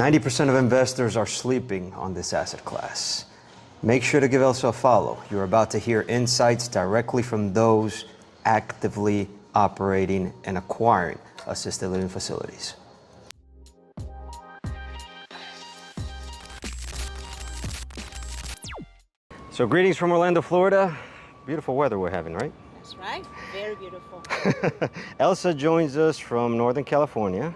90% of investors are sleeping on this asset class. Make sure to give Elsa a follow. You're about to hear insights directly from those actively operating and acquiring assisted living facilities. So greetings from Orlando, Florida. Beautiful weather we're having, right? That's right, very beautiful. Elsa joins us from Northern California,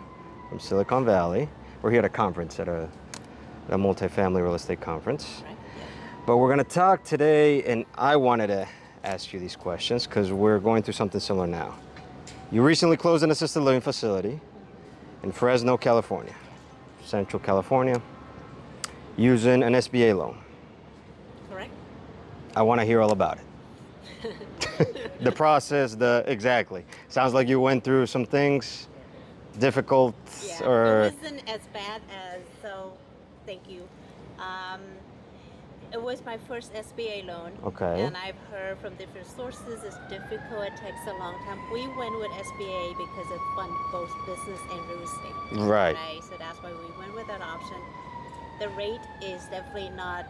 from Silicon Valley. We're here at a conference, at a multifamily real estate conference. Right, yeah. But we're gonna talk today, and I wanted to ask you these questions because we're going through something similar now. You recently closed an assisted living facility in Fresno, California, Central California, using an SBA loan. Correct. I want to hear all about it. The process, exactly. Sounds like you went through some things difficult, Yeah, or it wasn't as bad as, so thank you. It was my first SBA loan. Okay. And I've heard from different sources it's difficult, it takes a long time. We went with SBA because it funds both business and real estate. Right. So that's why we went with that option. The rate is definitely not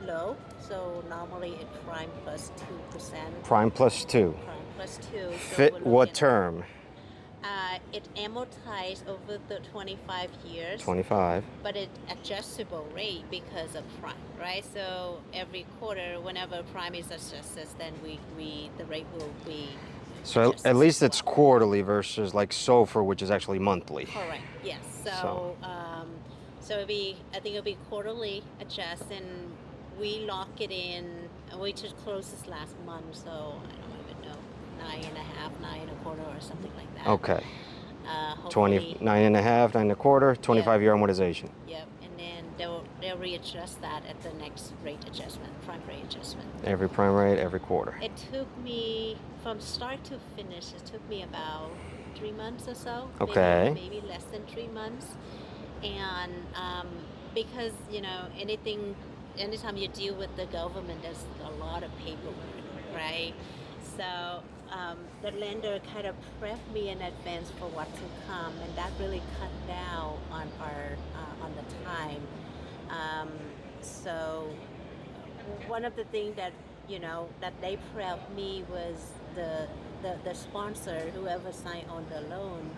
low, so normally it's prime plus 2%. Prime plus 2. Prime plus 2. Fit what term? It amortized over the 25 years. 25. But it's adjustable rate because of prime, right? So every quarter, whenever prime is adjusted, then the rate will be. So at least it's quarterly versus like SOFR, which is actually monthly. Correct. Yes. So I think it'll be quarterly adjust, and we lock it in. We just closed this last month, so I don't even know, 9.5, 9.25, or something like that. Okay. 29.5, 9.25, 25-year amortization. Yep, and then they'll readjust that at the next rate adjustment, prime rate adjustment. Every prime rate, every quarter. It took me, from start to finish, it took me about 3 months or so. Okay. Maybe less than 3 months. And because, anytime you deal with the government, there's a lot of paperwork, right? So the lender kind of prepped me in advance for what to come, and that really cut down on on the time. So one of the things that that they prepped me was the sponsor, whoever signed on the loan,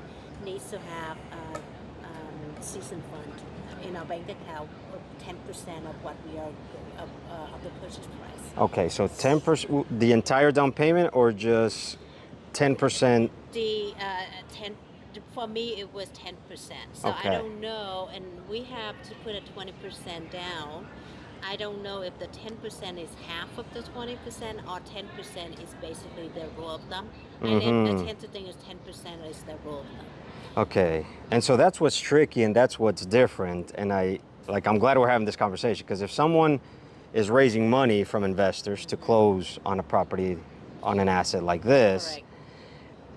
needs to have season fund in our bank account of 10% of what we are of the purchase price. Okay, so 10%, the entire down payment, or just 10%? The 10, for me it was 10%. So okay. I don't know, and we have to put a 20% down. I don't know if the 10% is half of the 20% or 10% is basically the rule of thumb. And then the 10% is 10% is the rule of thumb. Okay, and so that's what's tricky, and that's what's different. And I'm glad we're having this conversation, because if someone is raising money from investors to close on a property, on an asset like this, correct,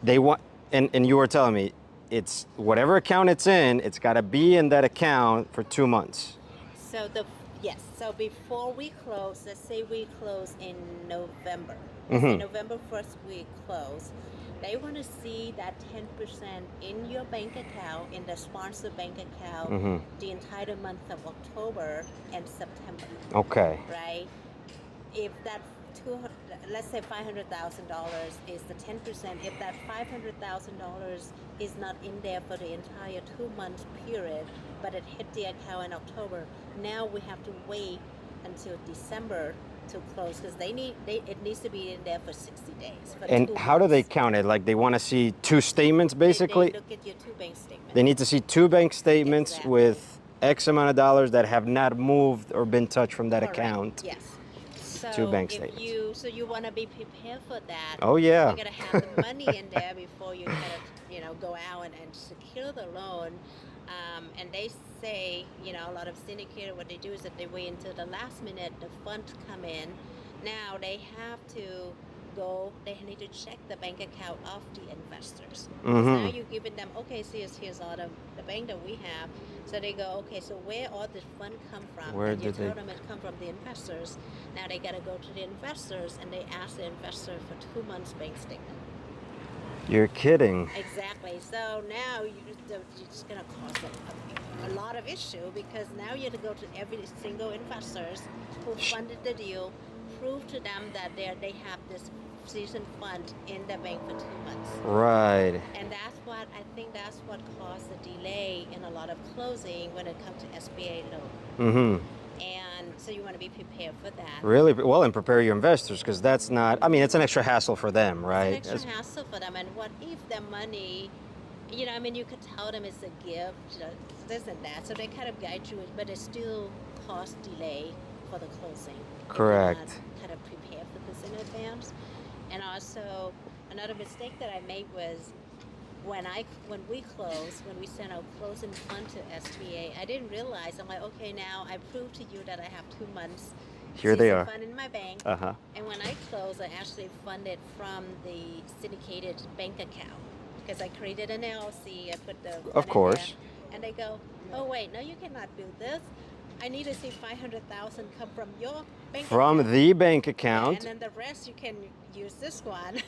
they want, and you were telling me, it's whatever account it's in, it's got to be in that account for 2 months. So yes, so before we close, let's say we close in November. So November 1st we close. They want to see that 10% in your bank account, in the sponsor bank account, the entire month of October and September. Okay. Right? If that let's say $500,000 is the 10%, if that $500,000 is not in there for the entire 2-month period, but it hit the account in October, now we have to wait until December to close, because it needs to be in there for 60 days. And how do they count it? Like, they want to see 2 statements, basically? They look at your 2 bank statements. They need to see 2 bank statements, exactly, with X amount of dollars that have not moved or been touched from that correct, account. yes. So 2 bank statements. So you want to be prepared for that. Oh yeah. You got to have the money in there before you kind of go out and secure the loan. And they say, a lot of syndicators, what they do is that they wait until the last minute, the funds come in. Now they have to they need to check the bank account of the investors. Now you're giving them, okay, so here's all the bank that we have. So they go, okay, so where all this fund come from? Where and you did tell them it come from the investors. Now they got to go to the investors, and they ask the investor for 2 months bank statement. You're kidding. Exactly. So now it's just going to cost them a lot of issue because now you have to go to every single investors who funded the deal, prove to them that they have this season fund in the bank for 2 months. Right. And I think that's what caused the delay in a lot of closing when it comes to SBA loan. Mm-hmm. And so you want to be prepared for that. Really well, and prepare your investors because that's not. I mean, it's an extra hassle for them, right? It's an extra hassle for them. And what if the money, I mean, you could tell them it's a gift, this and that. So they kind of guide you, but it still costs delay for the closing. Correct. If you're not kind of prepared for this in advance. And also, another mistake that I made was when we sent our closing fund to SBA, I didn't realize. I'm like, okay, now I proved to you that I have 2 months. Here they are. Fund in my bank. Uh-huh. And when I close, I actually funded from the syndicated bank account because I created an LLC. I put the Of course. and they go, oh wait, no, you cannot do this. I need to see 500,000 come from your bank from account. the bank account. And then the rest you can use this one.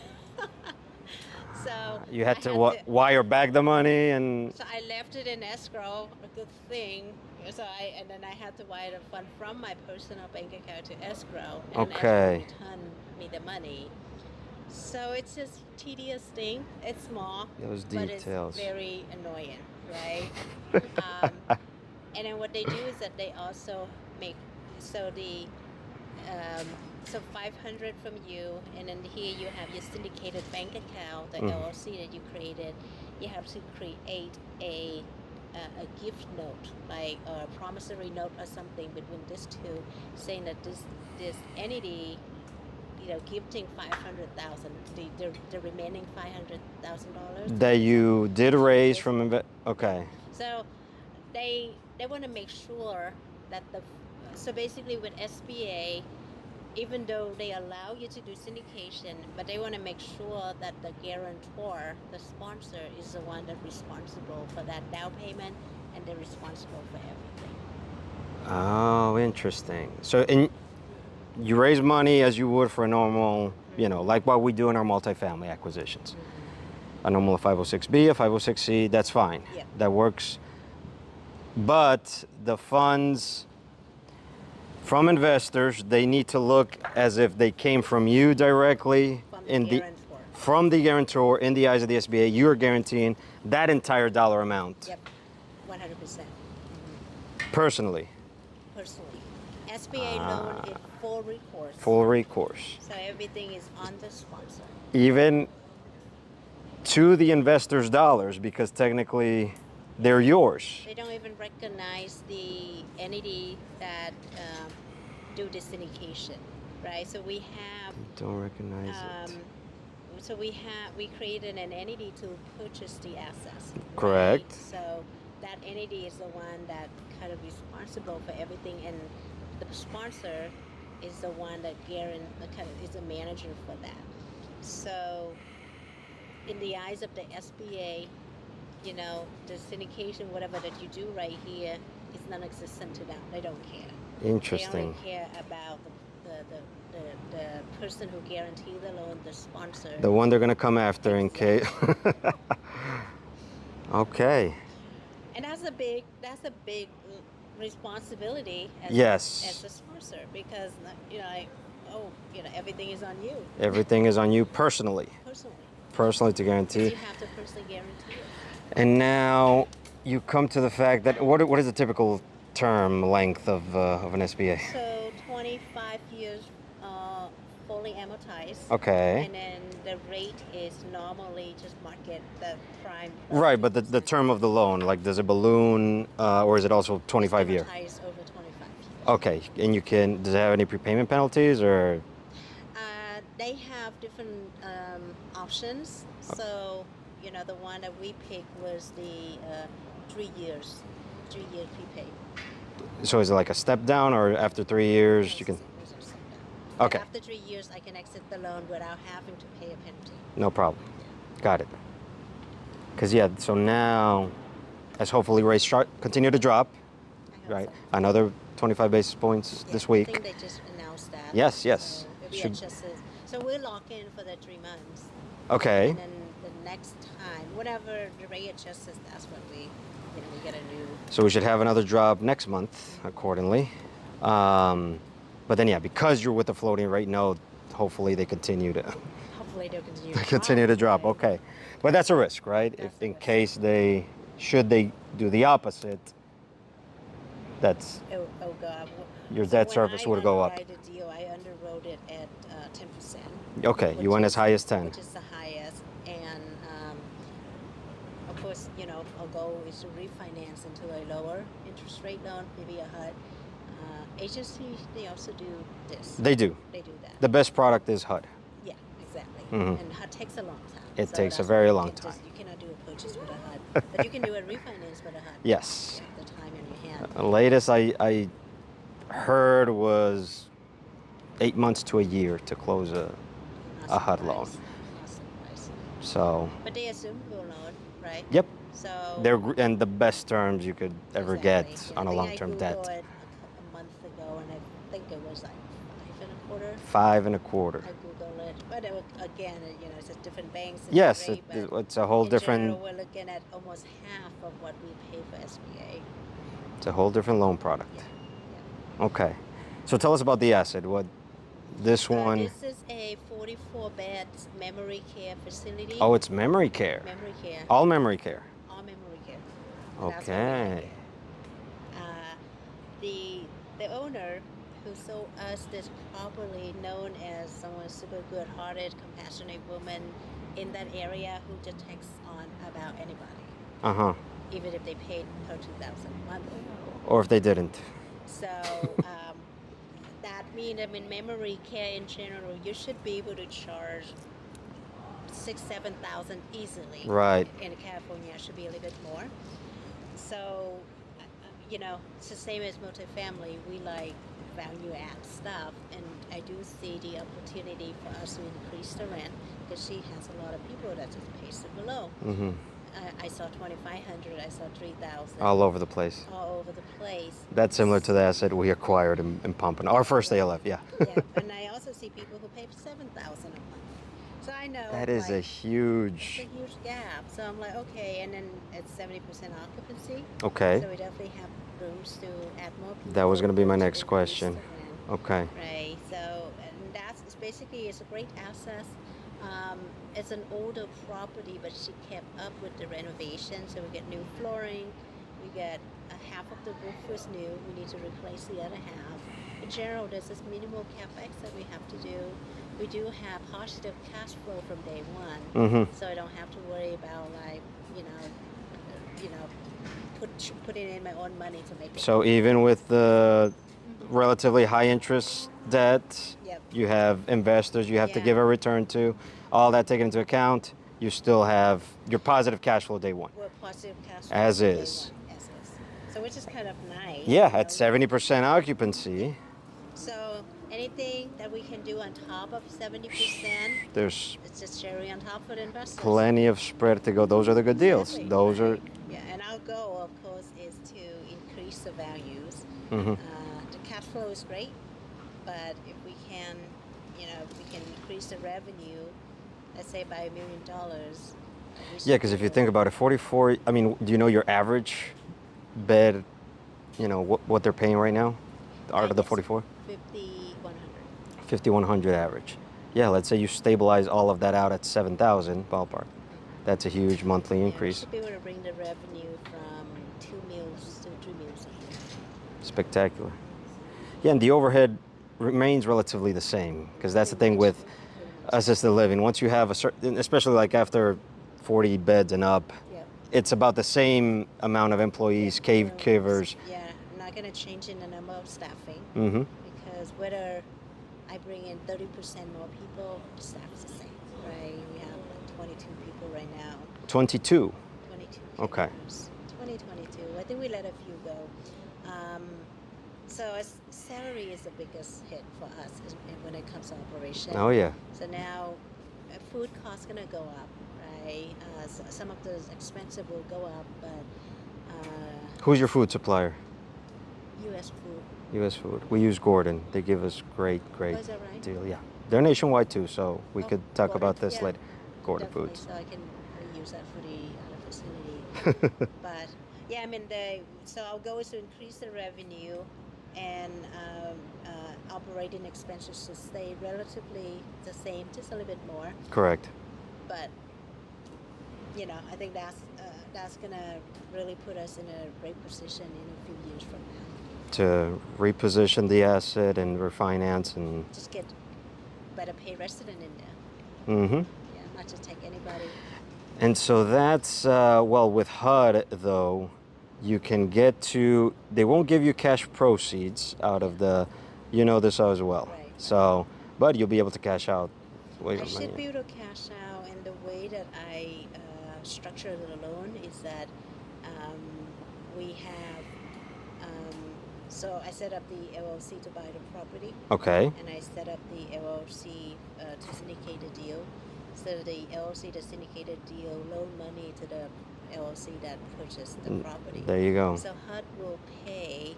So you had to wire back the money, and so I left it in escrow, a good thing. So then I had to wire the fund from my personal bank account to escrow, and okay, escrow returned me the money. So it's just tedious thing. It's small, those but details. it's very annoying, right? And then what they do is that they also make so 500 from you, and then here you have your syndicated bank account, the LLC that you created. You have to create a gift note, like a promissory note or something between these two, saying that this entity, gifting 500,000, the remaining $500,000 that you did raise from okay. So they want to make sure that so basically with SBA, even though they allow you to do syndication, but they want to make sure that the guarantor, the sponsor, is the one that's responsible for that down payment, and they're responsible for everything. Oh, interesting. So you raise money as you would for a normal, like what we do in our multifamily acquisitions. A normal 506B, a 506C, that's fine. Yeah. That works. But the funds from investors, they need to look as if they came from you directly, from the guarantor in the eyes of the SBA. You're guaranteeing that entire dollar amount. Yep, 100%. Personally. SBA loan is full recourse. Full recourse. So everything is on the sponsor. Even to the investors' dollars, because technically they're yours. They don't even recognize the entity that do the syndication, right? So we have. Don't recognize it. So we created an entity to purchase the assets. Correct. Right? So that entity is the one that kind of responsible for everything, and the sponsor is the one that is a manager for that. So in the eyes of the SBA, the syndication, whatever that you do right here, is non-existent to them. They don't care. Interesting. They only care about the person who guaranteed the loan, the sponsor. The one they're going to come after in case. Okay. And that's a big responsibility as a sponsor, because everything is on you. Everything is on you personally. Personally to guarantee. You have to personally guarantee it. And now you come to the fact that what is the typical term length of an SBA? So 25 years fully amortized. Okay. And then the rate is normally just market the prime. Right, but the term of the loan, like does it balloon or is it also 25 years? Amortized over 25 years. Okay, and does it have any prepayment penalties or? They have different options. So, the one that we picked was the 3 years prepay. So is it like a step down, or after 3 years you can? Okay. After 3 years, I can exit the loan without having to pay a penalty. No problem. Got it. Because so now, as hopefully rates continue to drop, right? So. Another 25 basis points this week. I think they just announced that. Yes. So we're locked in for the 3 months. Okay. And then the next time, whatever the rate adjusts, that's what we we get a new. So we should have another drop next month accordingly. But then, yeah, because you're with the floating rate note, hopefully they continue to Hopefully they'll continue to continue to drop. right? Okay, but that's a risk, right? That's If a in risk. case they do the opposite, that's Oh God. your So debt when service I would go up. underwrite a deal, I underwrote it at 10%. Okay, you went as high as 10. Which is the highest, and of course, our goal is to refinance into a lower interest rate loan, maybe a HUD. Agencies, they also do this. They do. They do that. The best product is HUD. Yeah, exactly. Mhm. And HUD takes a long time. It So takes a that's very why long time. you cannot do a purchase with a HUD, but you can do a refinance with a HUD. Yes. You have the time in your hand. The latest I heard was 8 months to a year to close Not a HUD loan. surprised. Not surprised. So, But they assume we'll loan, right? yep, So and the best terms you could ever exactly. get Yeah, on a I think long-term I debt. Googled it a month ago, and I think it was like 5.25. 5.25. I Googled it, but again, it's a different banks. Yes, Rate, but it's a whole in different. general, we're looking at almost half of what we pay for SBA. It's a whole different loan product. Yeah. Okay, so tell us about the asset. What this one? This is a 44-bed memory care facility. Oh, it's memory care. Memory care. All memory care. All memory care. And that's why we Okay. like it. The owner who sold us this property, known as someone super good-hearted, compassionate woman in that area who just takes on about anybody, Uh huh. even if they paid her $2,000 a month. Or if they didn't. So that means, memory care in general, you should be able to charge 6,000-7,000 easily. Right. In California, it should be a little bit more. So, it's the same as multifamily. We like value add stuff, and I do see the opportunity for us to increase the rent because she has a lot of people that just pay super low. Mm-hmm. I saw 2,500. I saw 3,000. All over the place. All over the place. That's similar to the asset we acquired in Pompano. Our first ALF, yeah. Yeah, and I also see people who pay 7,000 a month. So I know That is a it's huge. a huge gap. So I'm like, okay, and then it's 70% occupancy. Okay. So we definitely have rooms to add more people. That was going to be my to next increase question. the rent. Okay. Right. So and it's basically it's a great asset. It's an older property, but she kept up with the renovation. So we get new flooring. We get half of the roof was new. We need to replace the other half. In general, there's this minimal capex that we have to do. We do have positive cash flow from day one, Mm-hmm. so I don't have to worry about putting in my own money to make it. So even with the relatively high interest debt, Yep. you have investors you have to Yeah. give a return to, all that taken into account, you still have your positive cash flow day one. We're positive cash flow As from day is. one, as is. So which is kind of nice. Yeah, at 70% occupancy, So anything that we can do on top of 70%, there's it's just cherry on top for the investors. plenty of spread to go. Those are the good deals. Exactly, Those are. right. Yeah, and our goal, of course, is to increase the values. Mhm. The cash flow is great, but if we can, if we can increase the revenue, let's say by $1 million. Yeah, because if you think about it, 44. I mean, do you know your average bed? You know what they're paying right now, out of the 44. 5,100. 5,100 average. Yeah, let's say you stabilize all of that out at 7,000 ballpark. That's a huge monthly Yeah, increase. we should be able to bring the revenue from 2 meals to 3 meals a year. Spectacular. Yeah, and the overhead remains relatively the same because that's the thing with assisted living. Once you have a certain, especially like after 40 beds and up, Yep. it's about the same amount of employees, caregivers. Yeah, I'm not going to change in the number of staffing Mm-hmm. because whether I bring in 30% more people, the staff's the same, right? We have like 22 people right now. 22. 22 Okay. caregivers. 2022. I think we let a few go. So salary is the biggest hit for us when it comes to operation. Oh yeah. So now food costs going to go up, right? Some of those expensive will go up, but Who's your food supplier? U.S. food. U.S. Food. We use Gordon. They give us great Oh, is that right? deal. Yeah, they're nationwide too, so we Oh, could talk Gordon, about this yeah. later. Gordon Definitely, Foods. so I can use that for the other facility. But Yeah, I mean, so our goal is to increase the revenue and operating expenses to stay relatively the same, just a little bit more. Correct. But I think that's gonna really put us in a great position in a few years from now. To reposition the asset and refinance and. Just get better pay resident in there. Mm-hmm. Yeah, not just take anybody. And so that's, well, with HUD, though, you can get to, they won't give you cash proceeds out of the, this as well. Right. So, but you'll be able to cash out. I should be able to cash out, and the way that I structure the loan is that we have. So I set up the LLC to buy the property, Okay. and I set up the LLC to syndicate the deal. So the LLC, the syndicated deal, loan money to the LLC that purchased the property. There you go. So HUD will pay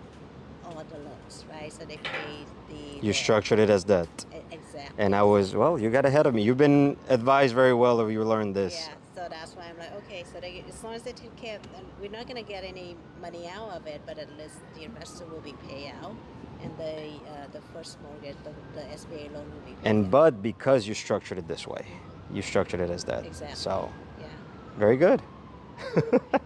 all the loans, right? So they pay the. You structured it as debt. Exactly. And I was, well, you got ahead of me. You've been advised very well if you learned this. Yeah, so that's why I'm like, okay, so as long as they take care of, and we're not going to get any money out of it, but at least the investor will be paid out, and the first mortgage, the SBA loan will be paid And out. but because you structured it this way, you structured it as that. Exactly. So, yeah. very good.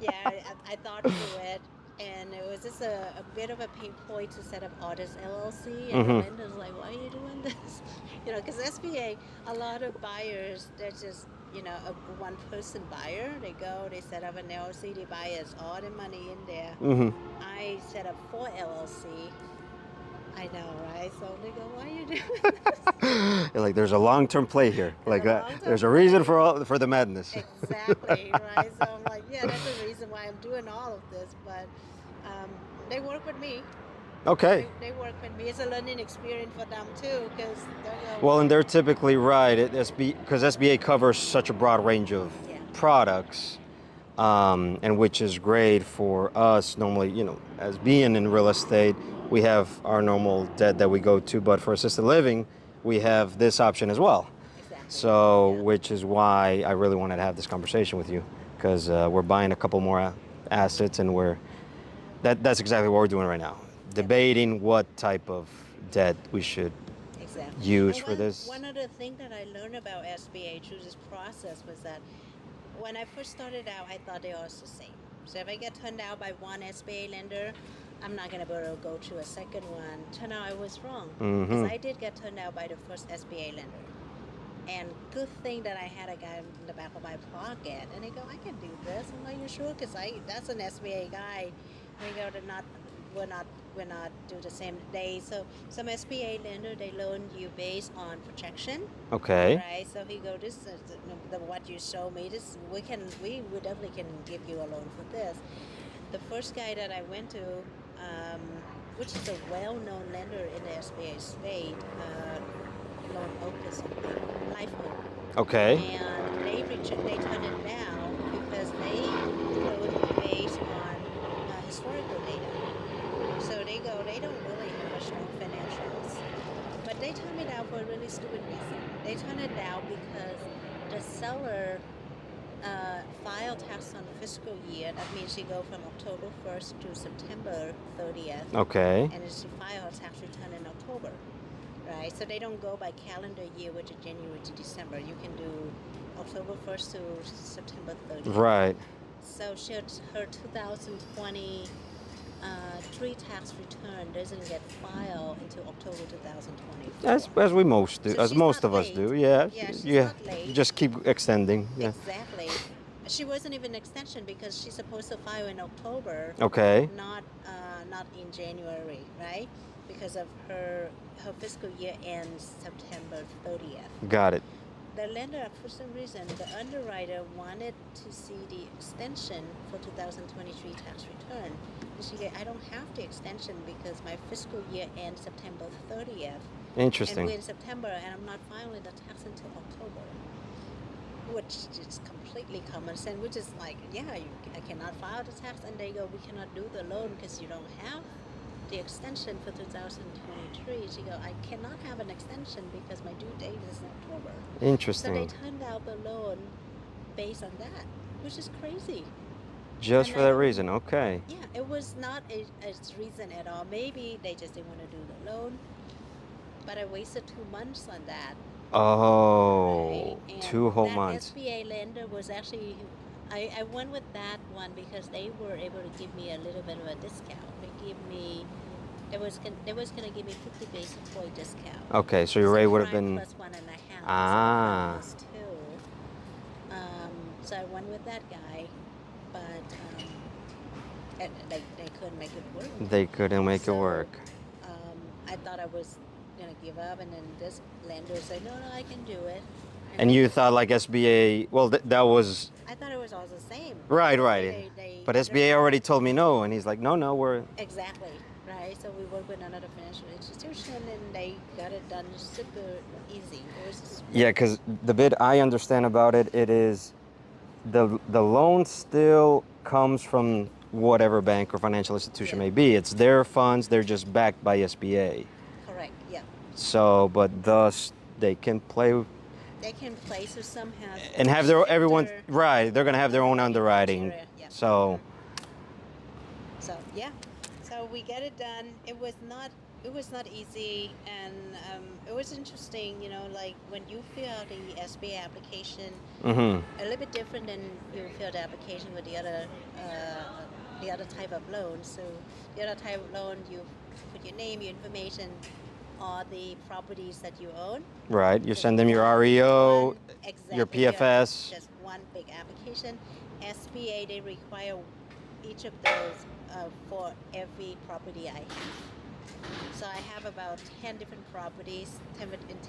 Yeah, I thought through it, and it was just a bit of a pain point to set up all this LLC, and the lender's like, why are you doing this? Because SBA, a lot of buyers, they're just, a one-person buyer. They go, they set up an LLC, they buy us all the money in there. I set up 4 LLC. I know, right? So they go, why are you doing this? You're like, there's a long-term play here. Like that. There's a long-term reason play. for the madness. Exactly, right? So I'm like, yeah, that's the reason why I'm doing all of this. But they work with me. Okay. They work with me. It's a learning experience for them too, because Well, and they're typically right. Because SBA covers such a broad range of products, and which is great for us. Normally, as being in real estate, we have our normal debt that we go to, but for assisted living, we have this option as well. Exactly. So, which is why I really wanted to have this conversation with you, because we're buying a couple more assets, and that's exactly what we're doing right now. Debating what type of debt we should use for this. One other thing that I learned about SBA through this process was that when I first started out, I thought they were all the same. So if I get turned out by one SBA lender, I'm not going to be able to go to a second one. Turned out I was wrong, because I did get turned out by the first SBA lender. And good thing that I had a guy in the back of my pocket, and they go, I can do this. I'm like, you sure? Because that's an SBA guy. We go, we're not do the same day. So some SBA lender, they loan you based on projection. Okay. Right. So he go, this is what you show me. This we definitely can give you a loan for this. The first guy that I went to, which is a well-known lender in the SBA state, Loan Opus, Life Home. Okay. And they turned it down because they load based on historical data. So they don't really have a strong financials. But they turned me down for a really stupid reason. They turned it down because the seller file tax on fiscal year. That means you go from October 1st to September 30th. Okay. And it's you file a tax return in October. Right, so they don't go by calendar year, which is January to December. You can do October 1st to September 30th. Right. So her 2020 tax return doesn't get filed until October 2024. As we most do, So as she's most not of us late. do. Yeah. Yeah, she's Yeah. not late. Just keep extending. Yeah. Exactly. She wasn't even an extension because she's supposed to file in October. Okay. Not in January, right? Because of her fiscal year ends September 30th. Got it. The lender, for some reason, the underwriter wanted to see the extension for 2023 tax return. And she said, I don't have the extension because my fiscal year ends September 30th. Interesting. And we're in September, and I'm not filing the tax until October. Which is completely common sense, which is like, I cannot file the tax, and they go, we cannot do the loan because you don't have the extension for 2023. She go, I cannot have an extension because my due date is in October. Interesting. So they turned out the loan based on that, which is crazy. Just And for that reason, okay. yeah, it was not a reason at all. Maybe they just didn't want to do the loan, but I wasted 2 months on that. Right. Oh, And 2 whole months. SBA lender was actually, I went with that one because they were able to give me a little bit of a discount. They was gonna give me 50 basis point discount. Okay, so your rate would have Prime been plus 1.5 instead of ah. prime plus 2. So I went with that guy, but they couldn't make it work. They couldn't make it So, work. I thought I was gonna give up, and then this lender said, "No, I can do it." And they you just- thought like SBA, well, that was I thought it was all the same. right, Maybe right. they But SBA already told me no, and he's like, no, no, we're exactly right. So we worked with another financial institution, and they got it done super easy. It was yeah, because the bit I understand about it, it is the loan still comes from whatever bank or financial institution Yeah. may be. It's their funds. They're just backed by SBA. correct. Yeah, So, but thus they can play they can place or somehow and have their everyone stricter right. They're gonna have their own underwriting. criteria. Yeah. So, So yeah, so we get it done. It was not easy, and it was interesting. You know, like when you fill out the SBA application, mm-hmm. a little bit different than you fill the application with the other type of loan. So the other type of loan, you put your name, your information, all the properties that you own. Right. You Just send them your one- REO, one- your exactly, yeah, PFS. just one big application. SBA, they require each of those for every property I have. So I have about 10 different properties, 10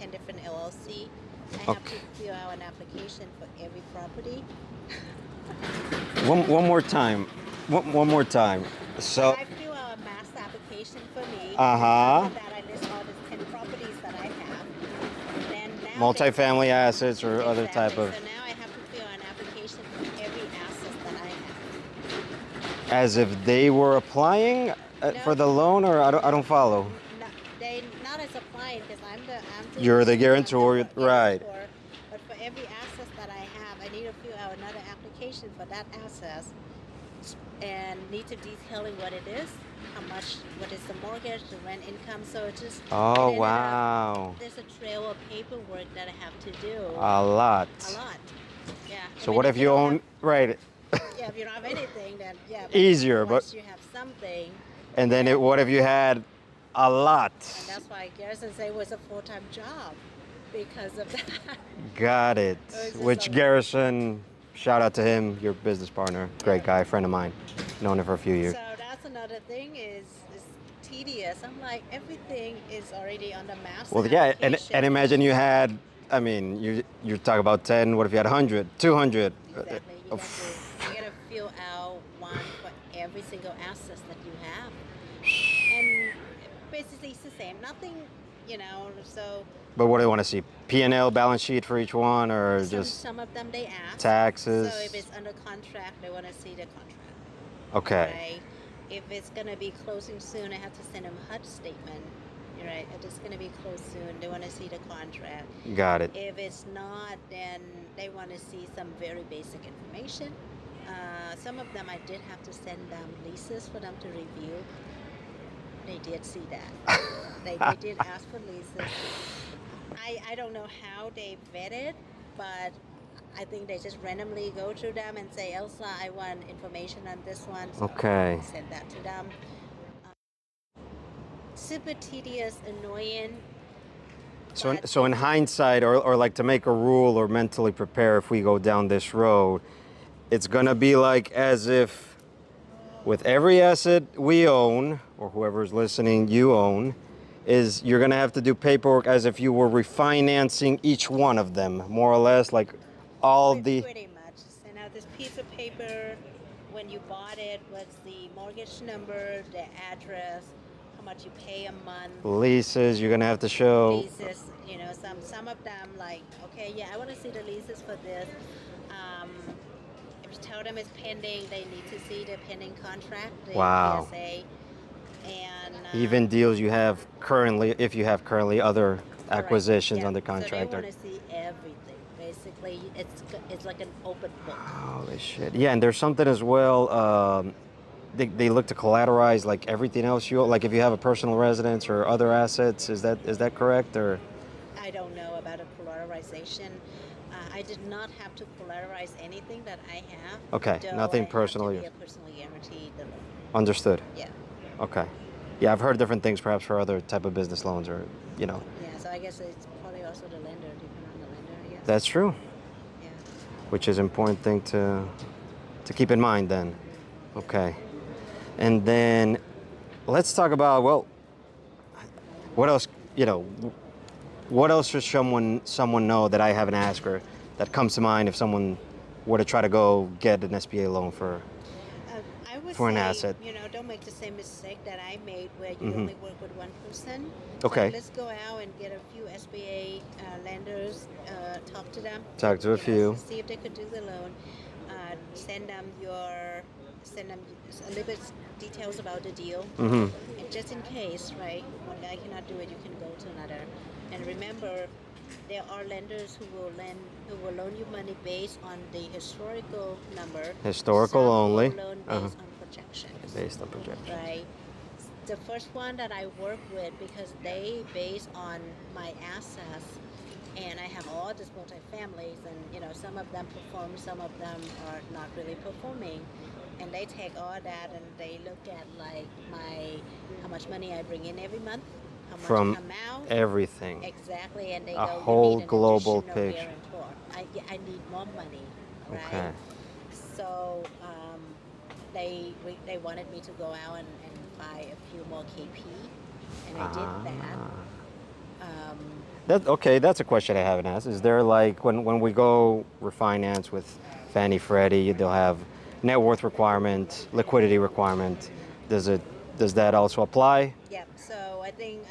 different LLC. I have Okay. to fill out an application for every property. One more time. One more time. So, I fill out a mass application for me. Uh-huh. After that, I list all the 10 properties that I have. Then now multifamily assets or other type exactly. of, So now I have to fill out an application for every asset that I have. as if they were applying for the loan, or I don't follow. They not as applying because You're the I'm guarantor, the right. guarantor, but for every asset that I have, I need to fill out another application for that asset, and need to detailing what it is, how much, what is the mortgage, the rent income. So it's just Oh, it ended up- wow. there's a trail of paperwork that I have to do. A lot. A lot. Yeah. So what if you don't own, right, yeah, if you don't have anything, then yeah. Easier, but- once you have something, and then what if you had a lot? and that's why Garrison said it was a full-time job because of that. Got it. It was just Which a- Garrison, shout out to him, your business partner, great guy, friend of mine, known him for a few years. So that's another thing is tedious. I'm like, everything is already on the master Well, yeah, and application. imagine you had, I mean, you talk about 10, what if you had 100, 200? Exactly. You gotta fill out one for every single asset that you have. And basically it's the same. Nothing, so But what do they want to see? P&L balance sheet for each one, or just some of them they ask. taxes? So if it's under contract, they want to see the contract. Okay. Right? If it's gonna be closing soon, I have to send them HUD statement. You're right. If it's gonna be closed soon, they want to see the contract. Got it. If it's not, then they want to see some very basic information. Some of them I did have to send them leases for them to review. They did see that. they did ask for leases. I don't know how they vetted, but I think they just randomly go through them and say, Elsa, I want information on this one. So Okay. I send that to them. Super tedious, annoying. So in hindsight, or like to make a rule or mentally prepare if we go down this road, it's gonna be like as if with every asset we own, or whoever's listening, you own, is you're gonna have to do paperwork as if you were refinancing each one of them, more or less, like all the Pretty much. Send out this piece of paper when you bought it, what's the mortgage number, the address, how much you pay a month. leases you're gonna have to show. Leases, some of them like, okay, yeah, I want to see the leases for this. If you tell them it's pending, they need to see the pending contract, the Wow. PSA, and Even deals you have currently, if you have currently other correct, acquisitions yeah. under So contract. they want to see everything, basically. basically it's like an open book. Holy shit. Yeah, and there's something as well. They look to collateralize like everything else you own. Like if you have a personal residence or other assets, is that correct or? I don't know about a collateralization. I did not have to collateralize anything that I have. Okay, Though nothing I have personal. to be a personally guaranteed the loan. Understood. Yeah. Okay. Yeah, I've heard different things perhaps for other type of business loans or, you know. Yeah. So I guess it's probably also the lender, depending on the lender. I guess. That's true, Yeah. which is an important thing to keep in mind then. Okay. And then let's talk about, well, what else, you know, what else should someone know that I haven't asked her that comes to mind if someone were to try to go get an SBA loan for I would For an say, asset. don't make the same mistake that I made where you Mhm. only work with one person. Okay. So let's go out and get a few SBA lenders, talk to them. Talk to a few. See if they could do the loan. Send them a little bit details about the deal. Mm-hmm. And just in case, right, one guy cannot do it, you can go to another. And remember, there are lenders who will loan you money based on the historical number. Historical Some only. will loan based on projections. Based on projections. Right. The first one that I work with, because they base on my assets, and I have all these multi-families, and some of them perform, some of them are not really performing, and they take all that and they look at like how much money I bring in every month, how much From come out, everything. exactly, and they A go, whole you need an global additional picture. guarantor. I need more money, right? Okay. So they wanted me to go out and buy a few more KP, and I did that. That's a question I haven't asked. Is there like when we go refinance with Fannie Freddie, they'll have net worth requirement, liquidity requirement. Does that also apply? Yeah. So I think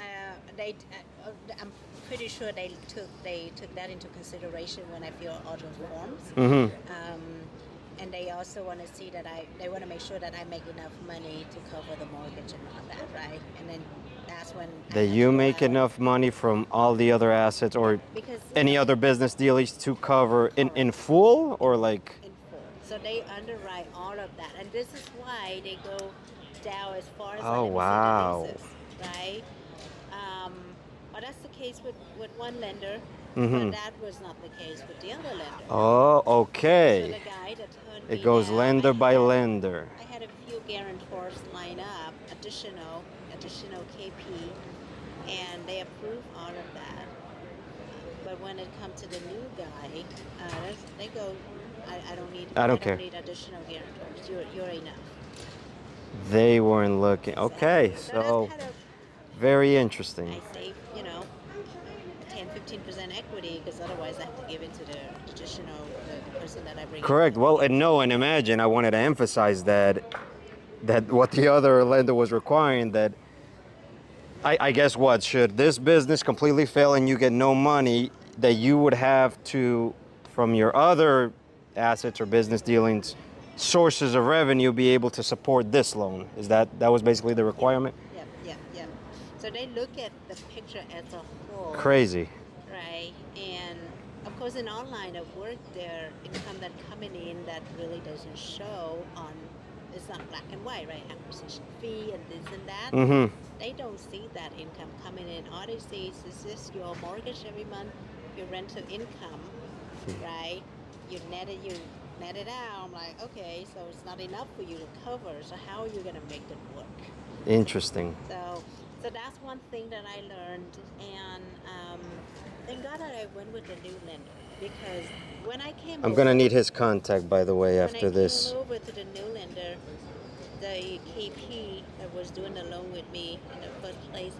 I'm pretty sure they took that into consideration when I fill all those forms. Mm-hmm. And they also want to see that they want to make sure that I make enough money to cover the mortgage and all that, right? And then that's when That you make enough money from all the other assets or because any other business deals to cover in full or like in full. So they underwrite all of that, and this is why they go down as far as Oh, let me wow. see the basis, right? But that's the case with one lender, Mhm. but that was not the case with the other lender. Oh, So okay. the guy that turned It me goes down, lender by lender. I had a few guarantors line up, additional KP, and they approved all of that. But when it comes to the new guy, they go, I don't need. I don't care. Need additional guarantors. You're enough. They weren't looking. Okay, Exactly. so that's kind of very interesting. I save 10-15% equity because otherwise I have to give it to the additional the person that I bring. Correct. In. Well, and no, and imagine I wanted to emphasize that what the other lender was requiring that I guess what should this business completely fail and you get no money that you would have to from your other assets or business dealings sources of revenue be able to support this loan. Is that was basically the requirement? Yeah. So they look at the picture as a whole. Crazy. Right. And of course in online at work their income that coming in that really doesn't show on it's not black and white, right? Acquisition fee and this and that. Mm-hmm. They don't see that income coming in. All they see is this your mortgage every month, your rental income, right? You net it out. I'm like, okay, so it's not enough for you to cover. So how are you gonna make it work? Interesting. So that's one thing that I learned, and thank God that I went with the new lender because when I came, I'm gonna need his contact, by the way, after this. When I came over to the new lender, the KP that was doing the loan with me in the first place,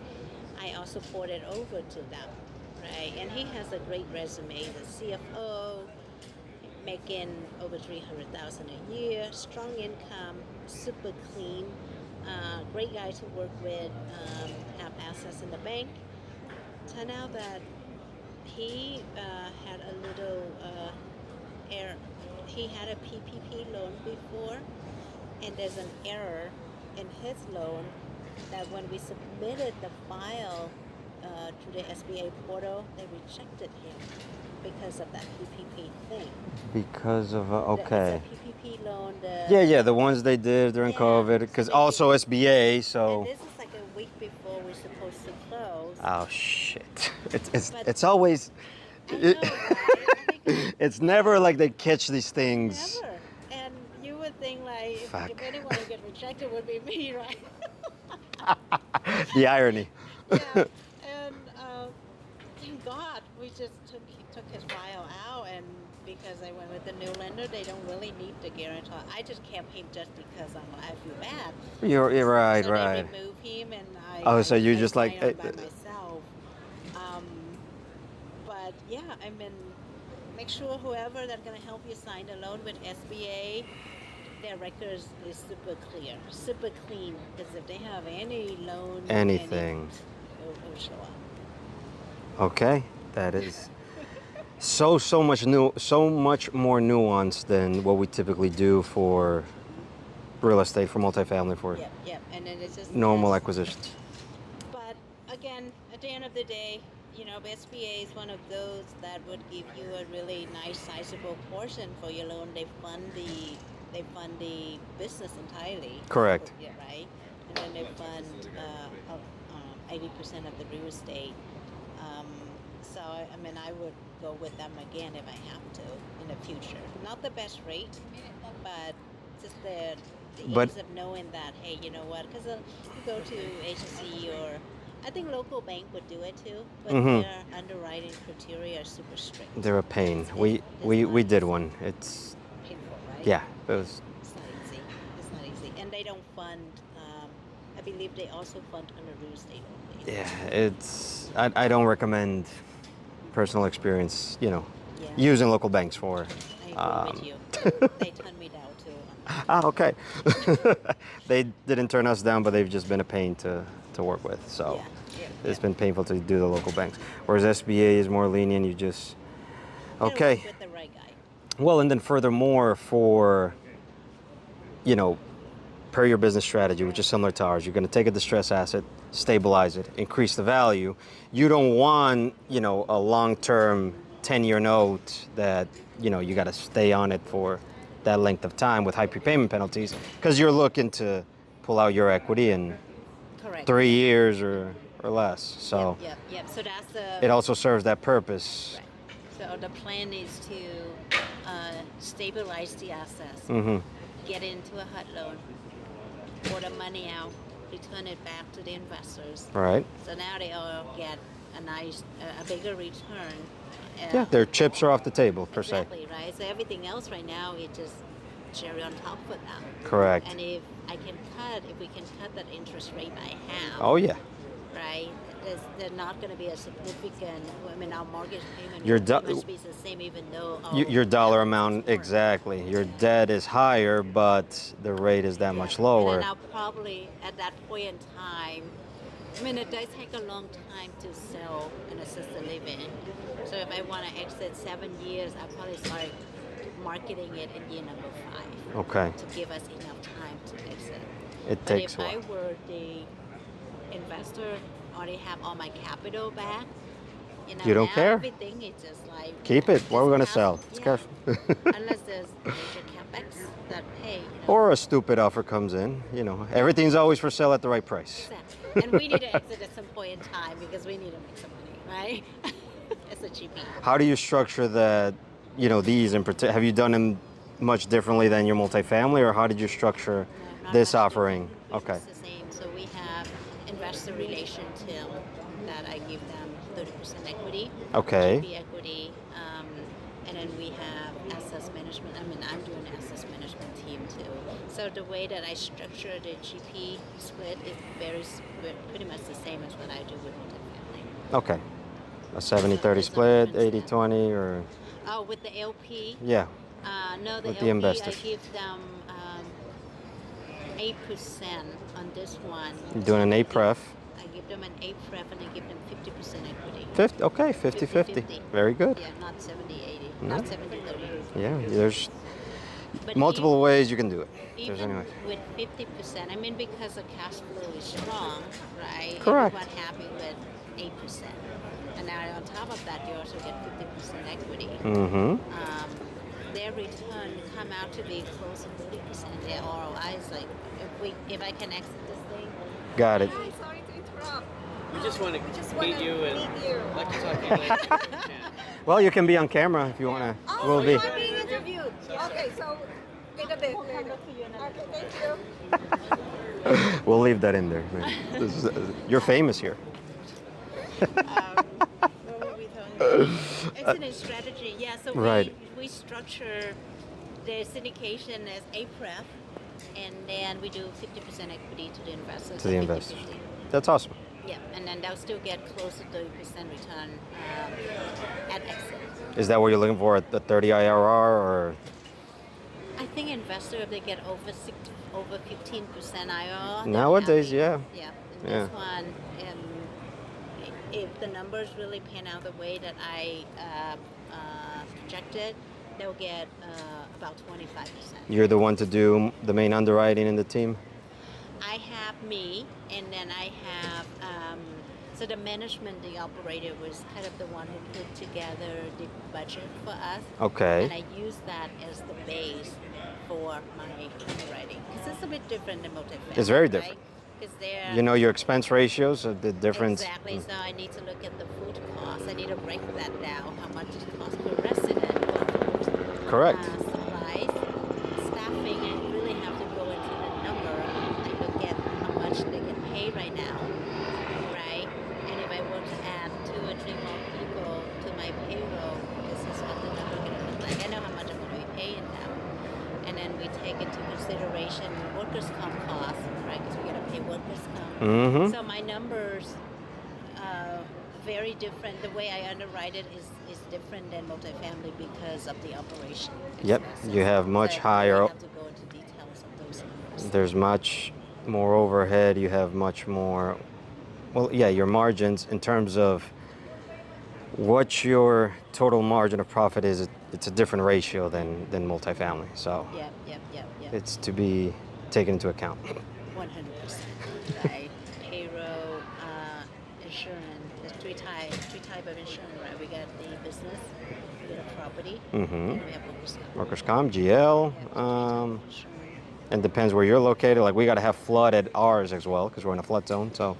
I also ported over to them, right? And he has a great resume. He's a CFO, making over $300,000 a year, strong income, super clean, great guy to work with, have assets in the bank. Turned out that he had a little error. He had a PPP loan before, and there's an error in his loan that when we submitted the file to the SBA portal, they rejected him. because of that PPP thing. Because of It's okay. a PPP loan. Yeah, the ones they did during Yeah, COVID, so because they also give- SBA. And So, this is like a week before we're supposed to close. oh shit! It's But it's always. I know, right? I think It's never like they catch these things. never. And you would think like Fuck. if anyone would get rejected would be me, right? The irony. Yeah. And thank God we just took his file out, and because I went with the new lender, they don't really need the guarantor. I just kept him just because I feel bad. You're right, So right. they remove him, and Oh, so you I just like signed on by myself. Um, but yeah, I mean, make sure whoever that's gonna help you sign the loan with SBA, their records is super clear, super clean. Because if they have any loan, anything. it'll show up. Okay, that is so much more nuanced than what we typically do for real estate, for multifamily, for Yep. And then it's just normal this. acquisitions. But again, at the end of the day, SBA is one of those that would give you a really nice, sizable portion for your loan. They fund the business entirely. Correct. Yeah, right. And then they fund 80% of the real estate. So I mean, I would go with them again if I have to in the future. Not the best rate, but just the But- ease of knowing that, hey, you know what? Because you go to agency, or I think local bank would do it too, but Mhm. their underwriting criteria are super strict. They're a pain. It's We not did easy. one. It's Painful, right? yeah. It was It's not easy. It's not easy, and they don't fund. I believe they also fund under real estate only. yeah. It's I don't recommend personal experience. Yeah. Using local banks for. I agree with you. They turned me down too. Ah, okay. They didn't turn us down, but they've just been a pain to work with. So it's been painful to do the local banks. Whereas SBA is more lenient. You just Gotta okay. work with the right guy. Well, and then furthermore, for per your business strategy, which is similar to ours, you're going to take a distressed asset, stabilize it, increase the value. You don't want a long-term 10-year note that you got to stay on it for that length of time with high prepayment penalties, because you're looking to pull out your equity in Correct. 3 years or less. So Yep. So that's the. it also serves that purpose. Right. So the plan is to stabilize the assets, Hmm. get into a HUD loan, pull the money out, return it back to the investors. Right. So now they all get a bigger return. Yeah, their chips are off the table, per se. Exactly, right? So everything else right now is just cherry on top for them. Correct. And if we can cut that interest rate by half, Oh, yeah. right? There's not going to be a significant. I mean, our mortgage payment Your must be the same, even though your dollar debt is amount, more. exactly. Your debt is higher, but the rate is that much lower. And then I'll probably at that point in time. I mean, it does take a long time to sell an assisted living. So if I want to exit 7 years, I'll probably start marketing it in year number 5. Okay. To give us enough time to exit. It But takes if a I while. were the investor, already have all my capital back, You don't now care? everything is just like Keep it. What are we going to just sell? pass- It's yeah. cash. Unless there's major capex that hey, Or a stupid offer comes in. Everything's always for sale at the right price. exactly. And we need to exit at some point in time because we need to make some money, right? It's a cheapie. How do you structure that? These in particular. Have you done them much differently than your multifamily, or how did you structure No, not this much offering? different. Okay. It's the same. So we have investor relation team that I give them 30% equity. Okay. GP equity. And then we have assets management. I mean, I'm doing assets management team too. So the way that I structure the GP split is pretty much the same as what I do with multifamily. Okay. A 70-30 there's no split, difference there. 80-20, or Oh, with the LP? yeah. No, the With LP, the investors. I give them 8% on this one. You're doing an A pref. I give them an A pref and I give them 50% equity. 50. Okay, 50-50. Very good. Yeah, not 70-80, No. not 70-30. Yeah. There's But multiple ways you can do it. There's even anyway. with 50%, I mean, because the cash flow is strong, right? Correct. Everyone happy with 8%. And now on top top of that, you also get 50% equity. Mm-hmm. Their return come out to be close to 30%. Their ROI is like, if I can exit this thing. Got it. Hi, sorry to interrupt. We just want We just to want meet to you and meet you. like to talk to you later. Well, you can be on camera if you want to. Oh, We'll be. I'm being interviewed. Okay, so in a bit later. Okay, thank you. We'll leave that in there. Man. You're famous here. What were we talking about? Exit strategy. Yeah, so Right. we structure the syndication as a pref, and then we do 50% equity to the investors. To the so investors. 50-50. That's awesome. Yeah, and then they'll still get close to 30% return at exit. Is that what you're looking for, the 30 IRR or? I think investor, if they get over 15% IRR, they're Nowadays, happy. yeah. Yeah. And Yeah. this one, if the numbers really pan out the way that I projected, they'll get about 25%. You're the one to do the main underwriting in the team? I have me, and then I have so the management, the operator was kind of the one who put together the budget for us. Okay. And I use that as the base for my underwriting because it's a bit different than multifamily. It's very different. Because they're You know your expense ratios, the difference. exactly. So I need to look at the food costs. I need to break that down. How much it costs per resident for food. Correct. Supplies, staffing. I really have to go into the number. I look at how much they can pay right now, right? And if I were to add 2 or 3 more people to my payroll, this is what the number going to look like. I know how much I'm going to be paying now. And then we take into consideration workers' comp costs, right? Because we got to pay workers' comp. Mm-hmm. So my numbers very different. The way I underwrite it is different than multifamily because of the operation. Yep, expenses. you have much So I higher- really have to go into details of those numbers. There's much more overhead. You have much more, well, yeah, your margins in terms of what your total margin of profit is. It's a different ratio than multifamily. So Yep. it's to be taken into account. 100%. Right? Payroll, insurance. There's three type of insurance, right? We got the business, we got a property, Mm-hmm. and we have workers' comp. Workers' comp, GL, We have three types of insurance. and depends where you're located. Like we got to have flood at ours as well because we're in a flood zone. So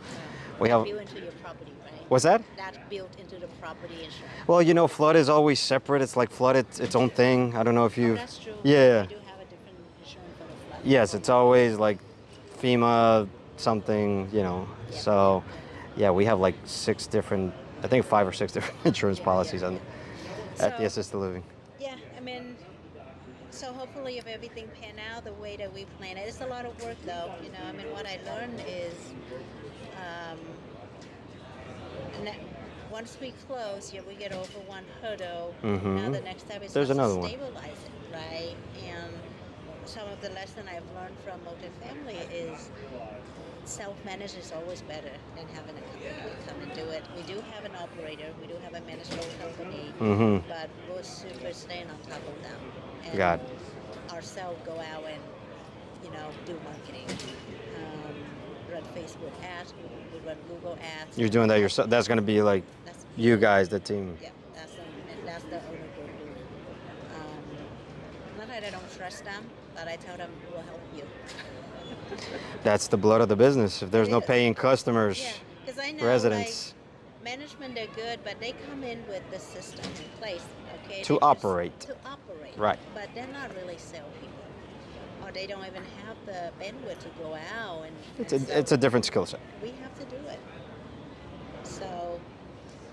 we That have. built into your property, right? What's that? That's built into the property insurance. Well, you know, flood is always separate. It's like flood, its own thing. I don't know if you. Oh, that's true. Yeah. We do have a different insurance for the flood. Yes, it's always like FEMA something, you know. Yeah. So, yeah, we have like 6 different, I think 5 or 6 different insurance policies at the So- assisted living. Yeah, I mean, so hopefully if everything pan out the way that we plan it, it's a lot of work though. You know, I mean, what I learned is, and that once we close, we get over one hurdle. Mhm. Now the next step is There's just another to one. stabilize it, right? And some of the lesson I've learned from multifamily is self-managed is always better than having a company come and do it. We do have an operator, we do have a management company, Mhm. but we're super staying on top of them. And Got it. ourselves go out and, do marketing. Run Facebook ads, we run Google ads. You're doing that yourself. That's going to be like That's you guys, the team. yeah, that's the owner group doing. Not that I don't trust them, but I tell them we'll help you. That's the blood of the business. If there's no It is. paying customers, Yeah, because I know residents management they're good, but they come in with the system in place, okay? To They just- operate. To operate. Right. But they're not really salespeople, or they don't even have the bandwidth to go out and. it's and a, sell. it's a different skill set. We have to do it. So,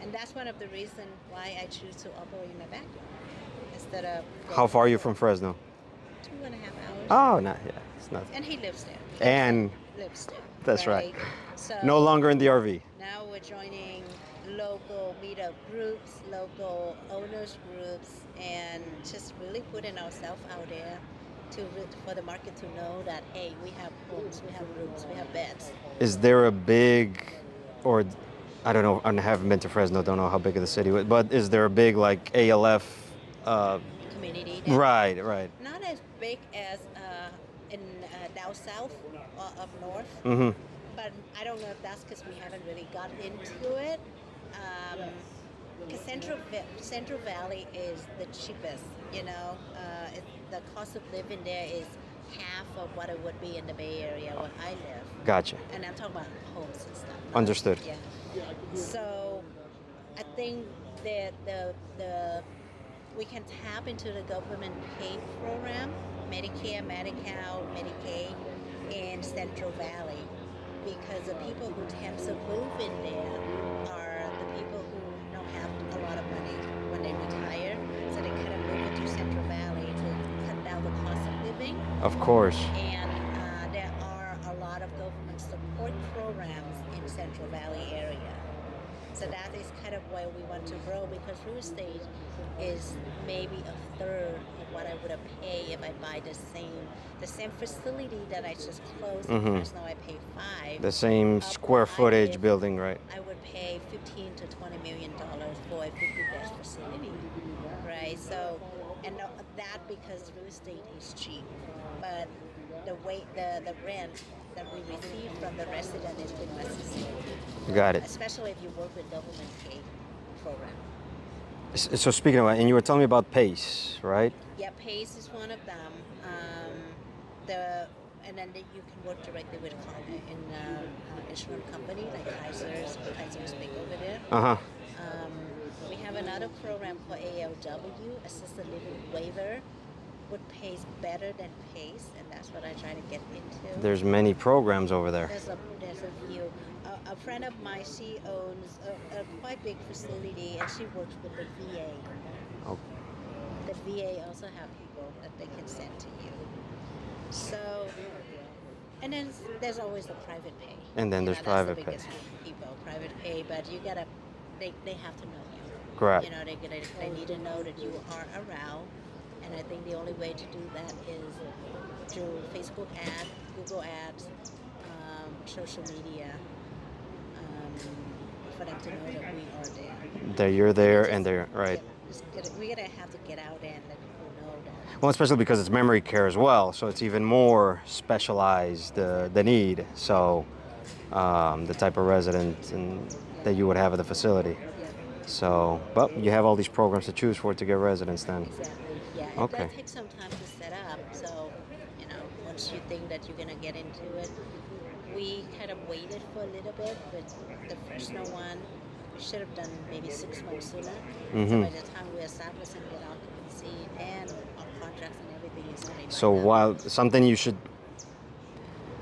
and that's one of the reasons why I choose to operate in my backyard instead of. How far are you from Fresno? 2.5 hours. Oh, not yeah, it's not. And he lives there. And Lives there. that's right. So No longer in the RV. now we're joining local meetup groups, local owners groups, and just really putting ourselves out there for the market to know that hey, we have homes, we have rooms, we have beds. Is there a big, or I don't know, I haven't been to Fresno, don't know how big of the city is, but is there a big like ALF? Community. That Right. Not as big as in down south or up north, Mm-hmm. but I don't know if that's because we haven't really got into it. because Central Valley is the cheapest. The cost of living there is half of what it would be in the Bay Area where I live. Gotcha. And I'm talking about homes and stuff. Understood. Yeah. So I think that the we can tap into the government paid program, Medicare, Medi-Cal, Medicaid in Central Valley, because the people who tend to move in there are the people who don't have a lot of money when they retire, so they kind of move into Central Valley to cut down the cost of living. Of course. And there are a lot of government support programs in Central Valley area. So that is kind of where we want to grow, because real estate is maybe a third of what I would have paid if I buy the same facility that I just closed. In Fresno, I pay $5. The same square footage building, right? I would pay $15 to $20 million for a 50-bed facility, right? So, and that because real estate is cheap, but the rent that we receive from the resident is pretty much the same. Got it. Especially if you work with government paid program. So speaking of that, and you were telling me about PACE, right? Yeah, PACE is one of them. And then you can work directly with insurance company like Kaiser's Bank over there. We have another program called ALW, Assisted Living Waiver, which pays better than PACE, and that's what I try to get into. There's many programs over there. There's a few. A friend of mine, she owns a quite big facility, and she works with the VA. Oh. The VA also have people that they can send to you. So, and then there's always the private pay. And then there's that's private the pay. biggest people, private pay, but they have to know you. Correct. They need to know that you are around, and I think the only way to do that is through Facebook ads, Google ads, social media, for them to know that we are there. That you're there and they're right. We're gonna have to get out there and let people know that. Well, especially because it's memory care as well, so it's even more specialized, the need. So the type of resident that you would have at the facility. So, but you have all these programs to choose for to get residents then. Exactly. Yeah. Okay. That takes some time to set up. So, once you think that you're gonna get into it, we kind of waited for a little bit, but the Fresno one, we should have done maybe 6 months sooner. So by the time we establish and get occupancy and our contracts and everything is ready. So while something you should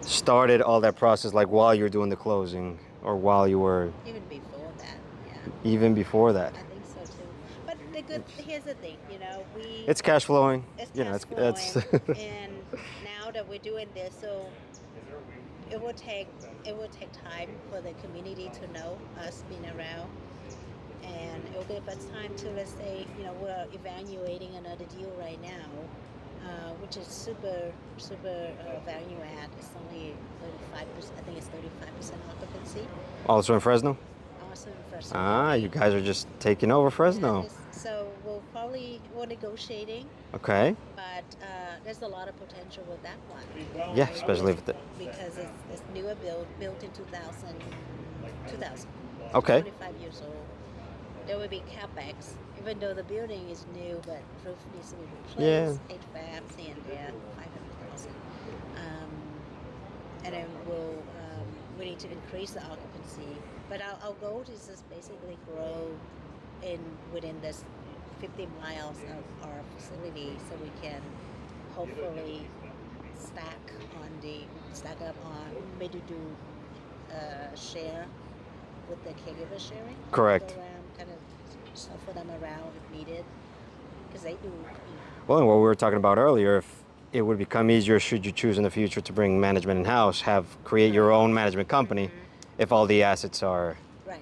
started all that process like while you're doing the closing or while you were even before that, yeah. Even before that. I think so too. But here's the thing, It's cash flowing. It's It's and now that we're doing this, so it will take time for the community to know us being around, and it will give us time to, let's say, we're evaluating another deal right now, which is super value add. It's only 35%. I think it's 35% occupancy. Also in Fresno? Also in Fresno. You guys are just taking over Fresno. So we're negotiating. Okay. But there's a lot of potential with that one. Yeah, right? especially because it's newer built in 2000. Okay. 25 years old. There will be capex, even though the building is new, but roof needs to be replaced. Yeah. HVAC and there, 500,000. And then we need to increase the occupancy. But our goal is just basically grow within this 50 miles of our facility, so we can hopefully stack up on maybe do share with the caregiver sharing. Correct. Go around, kind of shuffle them around if needed, because they do. Well, and what we were talking about earlier, if it would become easier should you choose in the future to bring management in-house, create your own management company, if all the assets are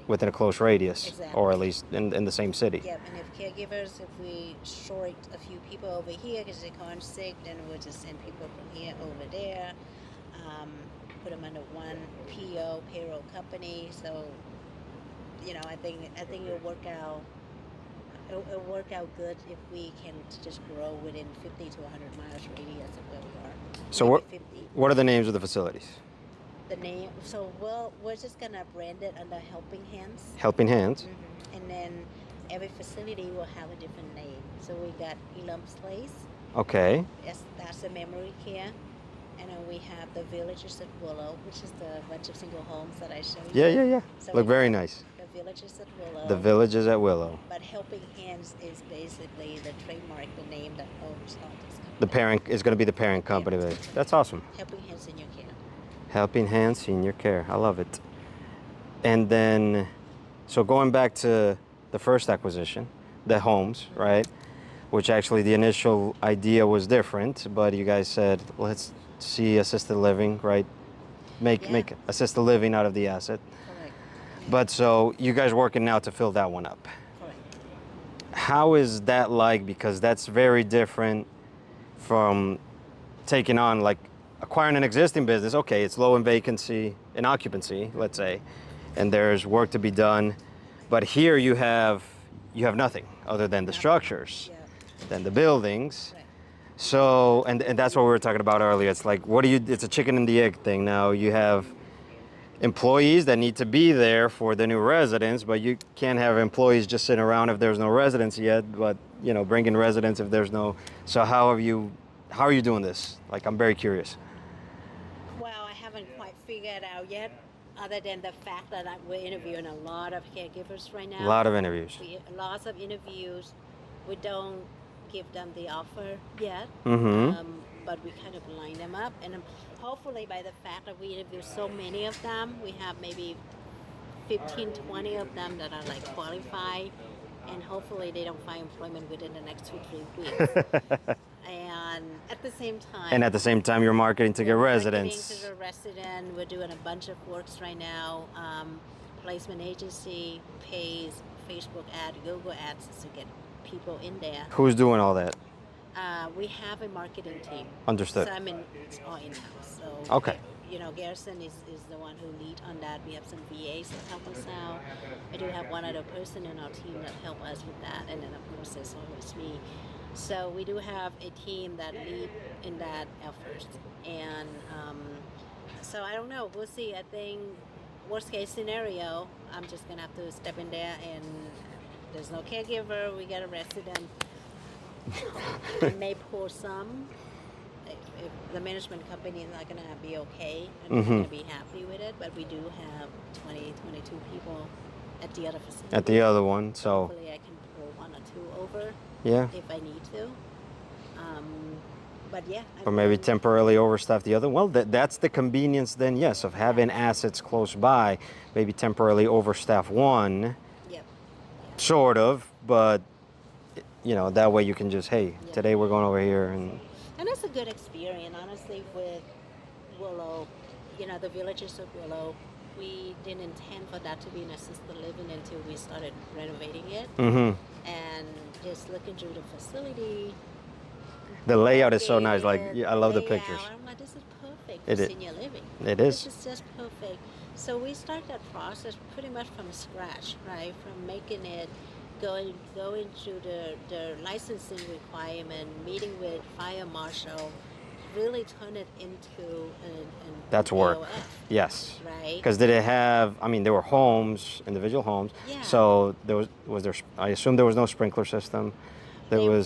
within a close radius, or at least in the same city. Yeah, and if caregivers, if we short a few people over here because they can't sick, then we'll just send people from here over there, put them under one PO, payroll company. So, I think it'll work out. It'll work out good if we can just grow within 50 to 100 miles radius of where we are. So what are the names of the facilities? The name. So we're just gonna brand it under Helping Hands. Helping Hands. And then every facility will have a different name. So we got Elam's Place. Okay. That's the memory care. And then we have the Villages at Willow, which is the bunch of single homes that I showed you. Yeah, yeah, yeah. So Look we very have nice. The Villages at Willow. The Villages at Willow. But Helping Hands is basically the trademark, the name that owns all this company. The parent is going to be the parent company. Yeah. That's awesome. Helping Hands Senior Care. Helping Hands Senior Care. I love it. And then, so going back to the first acquisition, the homes, right? Which actually the initial idea was different, but you guys said, let's see assisted living, right? Make assisted living out of the asset. Correct. But so you guys working now to fill that one up. Correct. How is that like? Because that's very different from taking on, like, acquiring an existing business. Okay, it's low in vacancy, in occupancy, let's say, and there's work to be done. But here you have nothing other than the structures, than the buildings. Right. So, and that's what we were talking about earlier. It's like, it's a chicken and the egg thing. Now you have employees that need to be there for the new residents, but you can't have employees just sitting around if there's no residents yet, but, you know, bring in residents if there's no. So how are you doing this? Like, I'm very curious. Well, I haven't quite figured out yet, other than the fact that we're interviewing a lot of caregivers right now. A lot of interviews. Lots of interviews. We don't give them the offer yet, but we kind of line them up, and hopefully by the fact that we interview so many of them, we have maybe 15, 20 of them that are like qualified, and hopefully they don't find employment within the next 2-3 weeks. And at the same time, you're marketing to get residents. Marketing to the resident. We're doing a bunch of works right now. Placement agency pays Facebook ad, Google ads to get people in there. Who's doing all that? We have a marketing team. Understood. So it's all in-house. So okay. You know, Garrison is the one who lead on that. We have some VAs that help us out. I do have one other person in our team that help us with that, and then of course there's always me. So we do have a team that lead in that effort, and so I don't know. We'll see. I think worst case scenario, I'm just gonna have to step in there, and there's no caregiver. We get a resident. I may pour some. If the management company is not going to be okay and not going to be happy with it, but we do have 20, 22 people at the other facility. At the other one, so. Hopefully I can pour 1 or 2 over if I need to. But yeah. Or maybe temporarily overstaff the other. Well, that's the convenience then, yes, of having assets close by. Maybe temporarily overstaff one. Yep. Sort of, but, you know, that way you can just, hey, today we're going over here and it's a good experience, honestly, with Willow, you know, the Villages of Willow. We didn't intend for that to be an assisted living until we started renovating it. And just looking through the facility. The layout is so nice. Like, I love the pictures. I'm like, this is perfect for senior living. It is. This is just perfect. So we start that process pretty much from scratch, right? From making it, going through the licensing requirement, meeting with fire marshal, really turn it into an that's work. AOF, yes. right? Because did it have? I mean, there were homes, individual homes. Yeah. So was there? I assume there was no sprinkler system. There were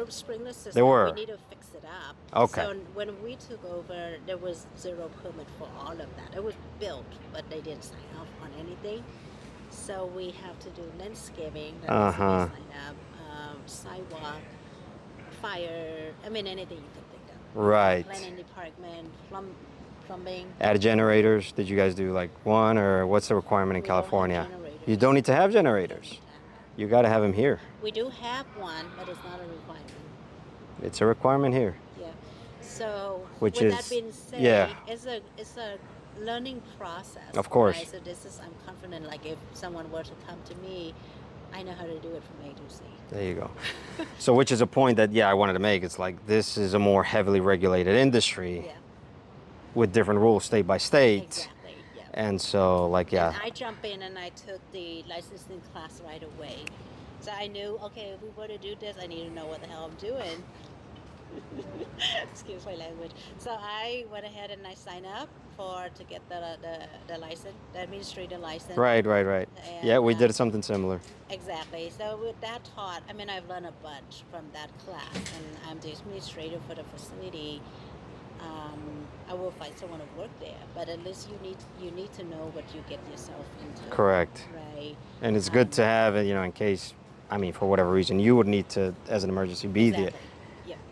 sprinkler systems. There were. We need to fix it up. Okay. So when we took over, there was 0 permit for all of that. It was built, but they didn't sign off on anything. So we have to do landscaping, that needs to be signed up, sidewalk, fire, I mean anything you can think of. Right. Planning department, plumbing. Add generators. Did you guys do like one, or what's the requirement in California? You don't need to have generators. You got to have them here. We do have one, but it's not a requirement. It's a requirement here. Yeah. So with that being said, it's a learning process. Of course. Right? So I'm confident, like if someone were to come to me, I know how to do it from A to Z. There you go. So which is a point that, I wanted to make. It's like this is a more heavily regulated industry with different rules state by state. Exactly, yeah. And so, like, And I jumped in and I took the licensing class right away. So I knew, okay, if we were to do this, I need to know what the hell I'm doing. Excuse my language. So I went ahead and I signed up hard to get the license, the administrator license. Right. Yeah, And we did something similar. exactly. So with that taught, I mean, I've learned a bunch from that class, and I'm the administrator for the facility. I will find someone to work there, but at least you need to know what you get yourself into. Correct. Right. And it's good to have it, in case, I mean, for whatever reason, you would need to, as an emergency, Exactly.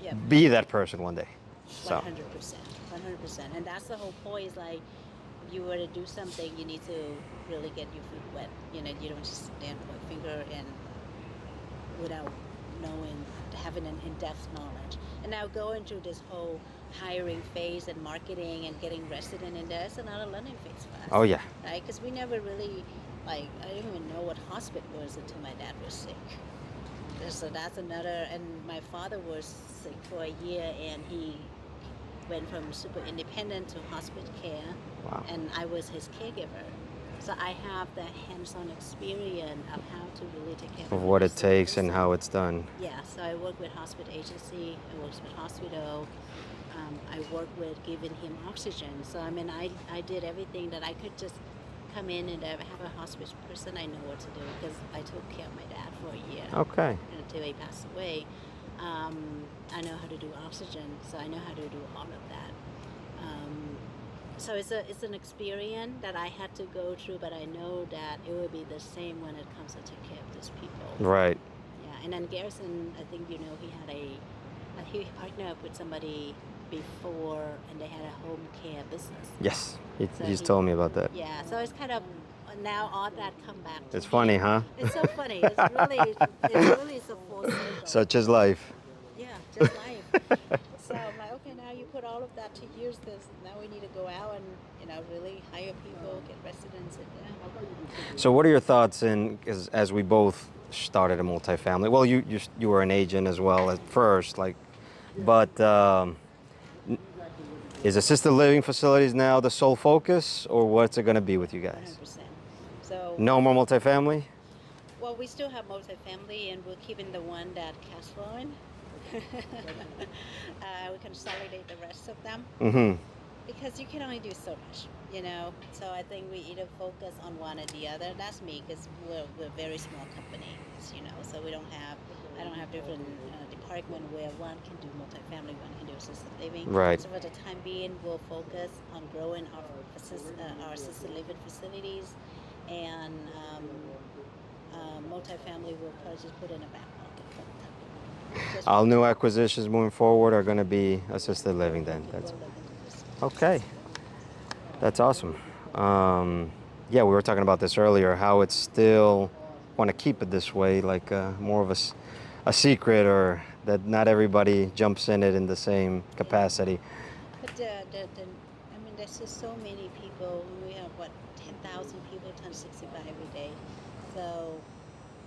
Yep. be that person one day. So 100%. 100%. And that's the whole point. Is like, if you were to do something, you need to really get your feet wet. You don't just stand point finger and without knowing, having an in-depth knowledge. And now going through this whole hiring phase and marketing and getting resident in there, it's another learning phase for us. Oh yeah. Right? Because we never really, I didn't even know what hospital was until my dad was sick. So that's another, and my father was sick for a year, and he went from super independent to hospice care. Wow. And I was his caregiver. So I have that hands-on experience of how to really take care Of what it takes and how it's done. Yeah, so I work with hospital agency, I work with hospital, I work with giving him oxygen. So I mean, I did everything that I could just come in and have a hospice person. I know what to do because I took care of my dad for a year. Okay. Until he passed away. I know how to do oxygen, so I know how to do all of that. So it's an experience that I had to go through, but I know that it will be the same when it comes to take care of these people. Right. Yeah, and then Garrison, I think he had he partnered up with somebody before, and they had a home care business. Yes. So He's told me about that. Yeah, so it's kind of now all that come back. To It's me. funny, huh? It's so funny. It's really a full circle. Such is life. Yeah, just life. So I'm like, okay, now you put all of that to use. This now we need to go out and really hire people, get residents in there. So what are your thoughts as we both started a multifamily? Well, you were an agent as well at first, but is assisted living facilities now the sole focus, or what's it going to be with you guys? 100%. So No more multifamily? well, we still have multifamily, and we're keeping the one that cash flowing. We consolidate the rest of them. Mm-hmm. Because you can only do so much, So I think we either focus on one or the other. That's me, because we're a very small company, So I don't have different department where one can do multifamily, one can do assisted living. Right. So for the time being, we'll focus on growing our assisted living facilities, and multifamily we'll probably just put in a back pocket. All new acquisitions moving forward are going to be assisted living then. That's okay. That's awesome. Yeah, we were talking about this earlier, how it's still want to keep it this way, like more of a secret, or that not everybody jumps in it in the same capacity. But I mean, there's just so many people. We have 10,000 people turn 65 every day. So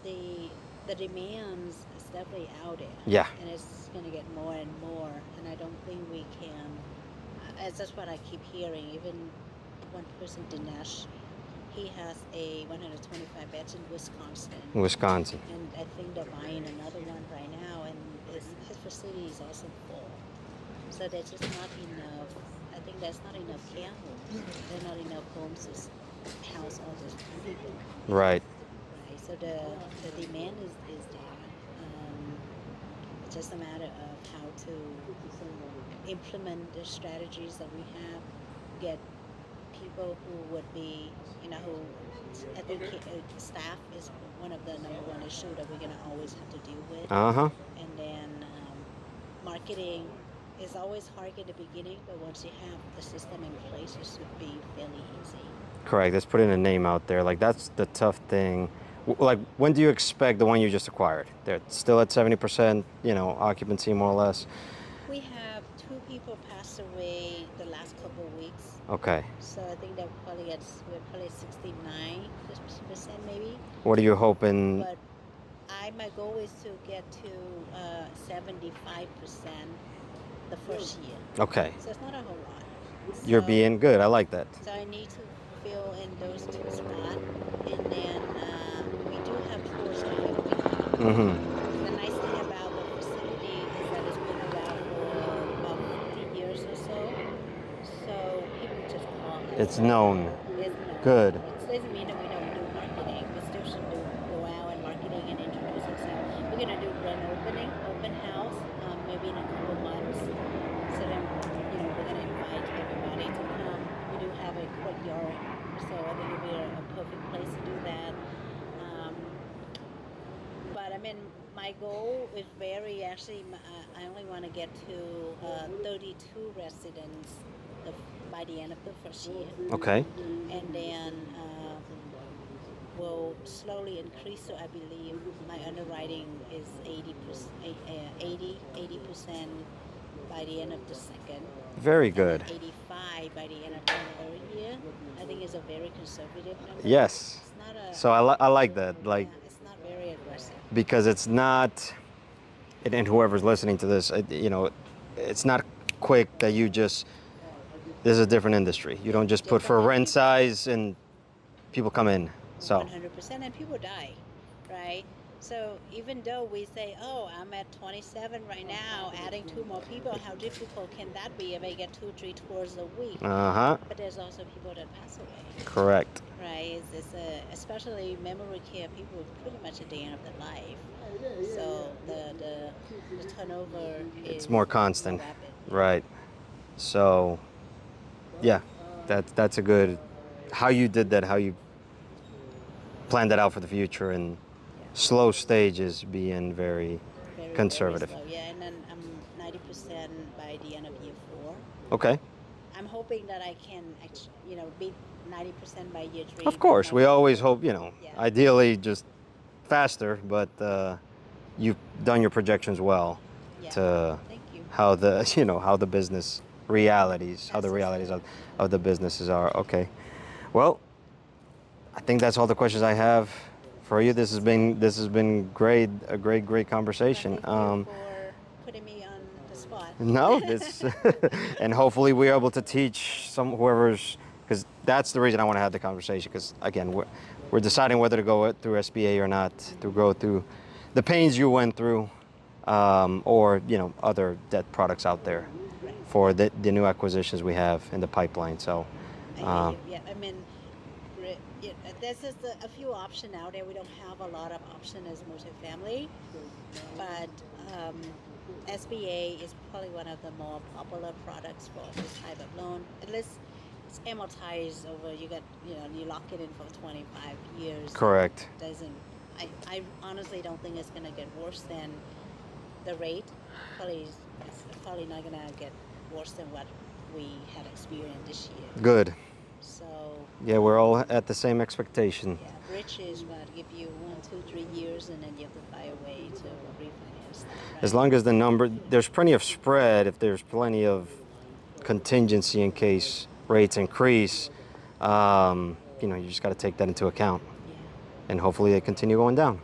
the demands is definitely out there. Yeah. And it's going to get more and more. And I don't think we can. That's what I keep hearing. Even one person, Dinesh, he has a 125 beds in Wisconsin. And I think they're buying another one right now, and his facility is also full. So there's just not enough. I think there's not enough care homes. There are not enough homes to house all those people. Right. So the demand is there. It's just a matter of how to implement the strategies that we have, get people who would be, who I think staff is one of the number one issue that we're going to always have to deal with. Uh-huh. And then marketing is always hard in the beginning, but once you have the system in place, it should be fairly easy. Correct. Let's put in a name out there. Like, that's the tough thing. Like, when do you expect the one you just acquired? They're still at 70%, occupancy more or less. We have 2 people passed away the last couple of weeks. Okay. So I think we're probably 69% maybe. What are you hoping? But my goal is to get to 75% the first year. Okay. So it's not a whole lot. You're being good. I like that. So I need to fill in those 2 spots, and then we do have tours every week. Mm-hmm. The nice thing about the facility is that it's been around for about 50 years or so. So people just call It's known. It's known. Good. It doesn't mean that we don't do marketing. We still should go out and marketing and introduce ourselves. We're gonna do grand opening, open house, maybe in a couple months. So then, we're gonna invite everybody to come. We do have a courtyard, so I think it'll be a perfect place to do that. But I mean, my goal is I only want to get to 32 residents by the end of the first year. Okay. And then we'll slowly increase. So I believe my underwriting is 80% by the end of the second. Very good. 85 by the end of the third year. I think is a very conservative number. Yes. It's not a, So I like that. Like, yeah, it's not very aggressive. because it's not, and whoever's listening to this, it's not quick that you just, this is a different industry. You don't just put for rent size and people come in. So 100%, and people die, right? So even though we say, oh, I'm at 27 right now, adding 2 more people, how difficult can that be if I get 2-3 tours a week? But there's also people that pass away. Correct. Right, especially memory care, people pretty much at the end of their life. So the turnover is It's more constant. rapid. Right. So, yeah, that's a good, how you did that, how you planned that out for the future, and slow stages being very Very, conservative. Very slow. Yeah, and then I'm 90% by the end of year 4. Okay. I'm hoping that I can, beat 90% by year 3. Of course, we always hope, Yeah. ideally just faster, but you've done your projections well Yeah. to Thank you. how the, how the business realities, how the That's realities of the businesses are. Okay. Well, I think that's all the questions I have for you. This has been great, a great conversation. Thank you for putting me on the spot. No, and hopefully we're able to teach whoever's, because that's the reason I want to have the conversation. Because again, we're deciding whether to go through SBA or not, to go through the pains you went through, or other debt products out there for the new acquisitions we have in the pipeline. So, I mean, there's just a few options out there. We don't have a lot of options as multifamily, but SBA is probably one of the more popular products for this type of loan. At least it's amortized over. You lock it in for 25 years. correct. I honestly don't think it's gonna get worse than the rate. It's probably not gonna get worse than what we had experienced this year. Good. So Yeah, we're all at the same expectation. yeah, bridge is what give you 1, 2, 3 years, and then you have to find a way to refinance that. Right? As long as there's plenty of spread, if there's plenty of contingency in case rates increase, you just got to take that into account. Yeah. And hopefully they continue going down.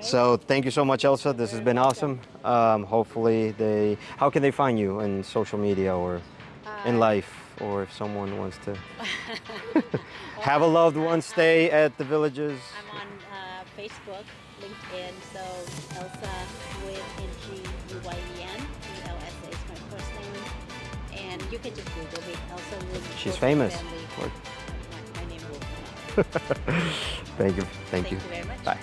So thank you so much, Elsa. This has been awesome. Hopefully how can they find you in social media or in life, or if someone wants to have a loved one stay at the villages? I'm on Facebook, LinkedIn, so Elsa with Nguyen. ELSA is my first name. And you can just Google me, Elsa with She's famous. My name will come up. Thank you. Thank you very much. Bye.